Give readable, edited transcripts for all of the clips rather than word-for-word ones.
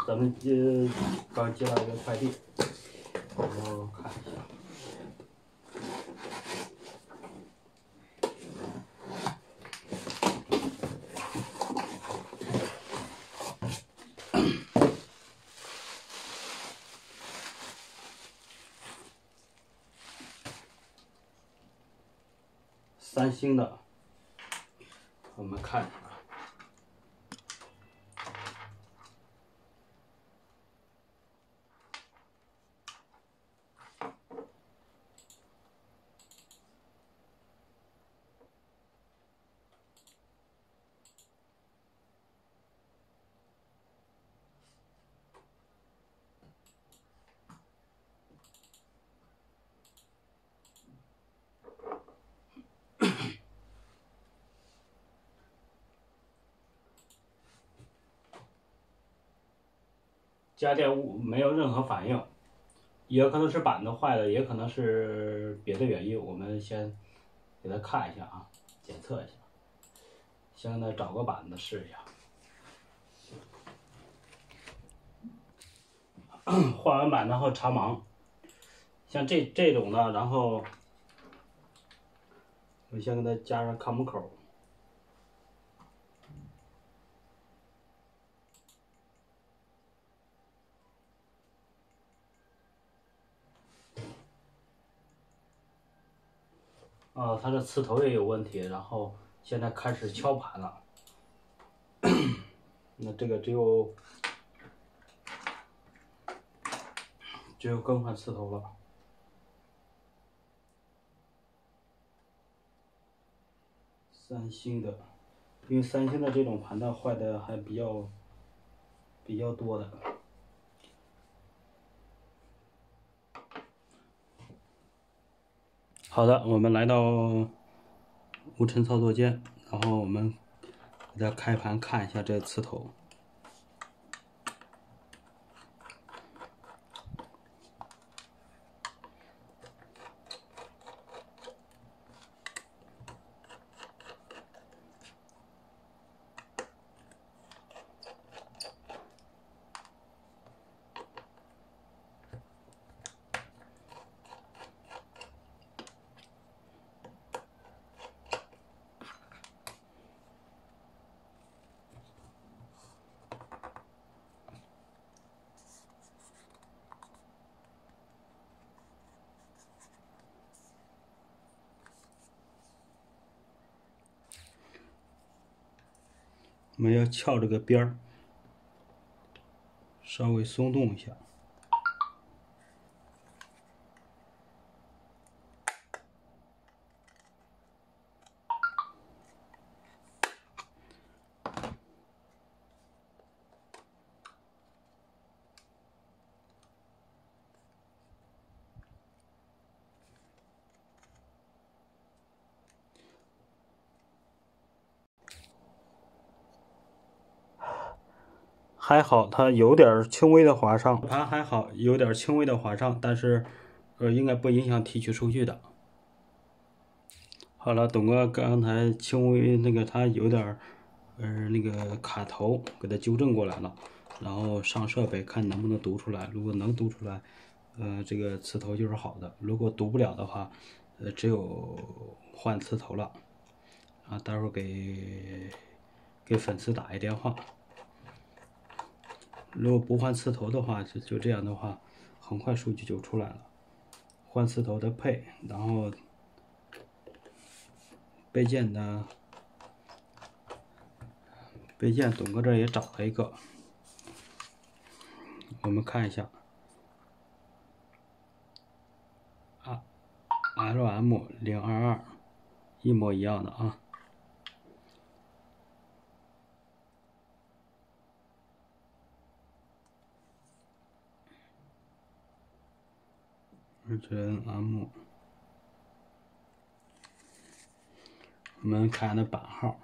咱们刚接到一个快递，然后看一下。三星的，我们看一下。家电没有任何反应，也可能是板子坏了，也可能是别的原因。我们先给它看一下啊，检测一下。先给它找个板子试一下。换完板然后查盲，像这种的，然后我先给它加上看门口。它的磁头也有问题，然后现在开始敲盘了。那这个只有更换磁头了。三星的，因为三星的这种盘呢坏的还比较多的。好的，我们来到无尘操作间，然后我们给它开盘看一下这磁头。我们要撬这个边儿，稍微松动一下。还好，它有点轻微的划伤，盘还好，有点轻微的划伤，但是，应该不影响提取数据的。好了，董哥刚才轻微它有点，那个卡头，给它纠正过来了，然后上设备看能不能读出来，如果能读出来，这个磁头就是好的；如果读不了的话，只有换磁头了。啊，待会儿给粉丝打一电话。如果不换磁头的话，就这样的话，很快数据就出来了。换磁头的配，然后备件呢，备件董哥这也找了一个，我们看一下啊 ，LM022，一模一样的啊。RGM，我们看的版号。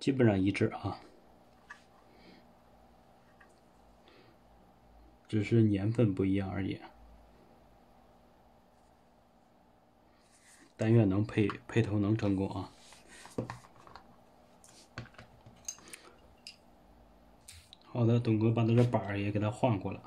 基本上一致啊，只是年份不一样而已。但愿能配头能成功啊！好的，东哥把这个板儿也给它换过了。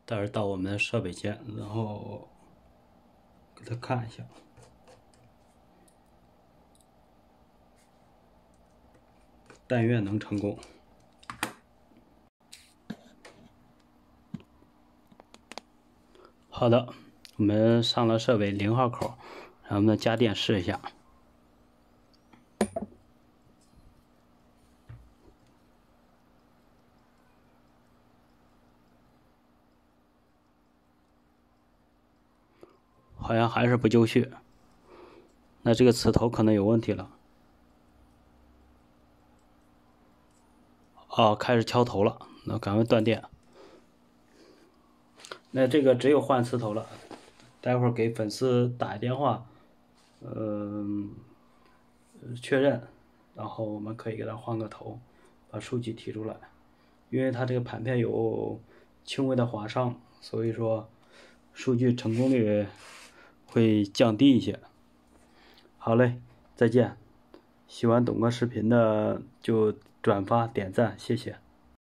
待会儿到我们的设备间，然后给他看一下。但愿能成功。好的，我们上了设备0号口，然后我们家电试一下。好像还是不就绪，那这个磁头可能有问题了。哦，开始敲头了，那赶快断电。那这个只有换磁头了，待会儿给粉丝打一电话，确认，然后我们可以给他换个头，把数据提出来。因为它这个盘片有轻微的划伤，所以说数据成功率会降低一些。好嘞，再见。喜欢董哥视频的就转发点赞，谢谢。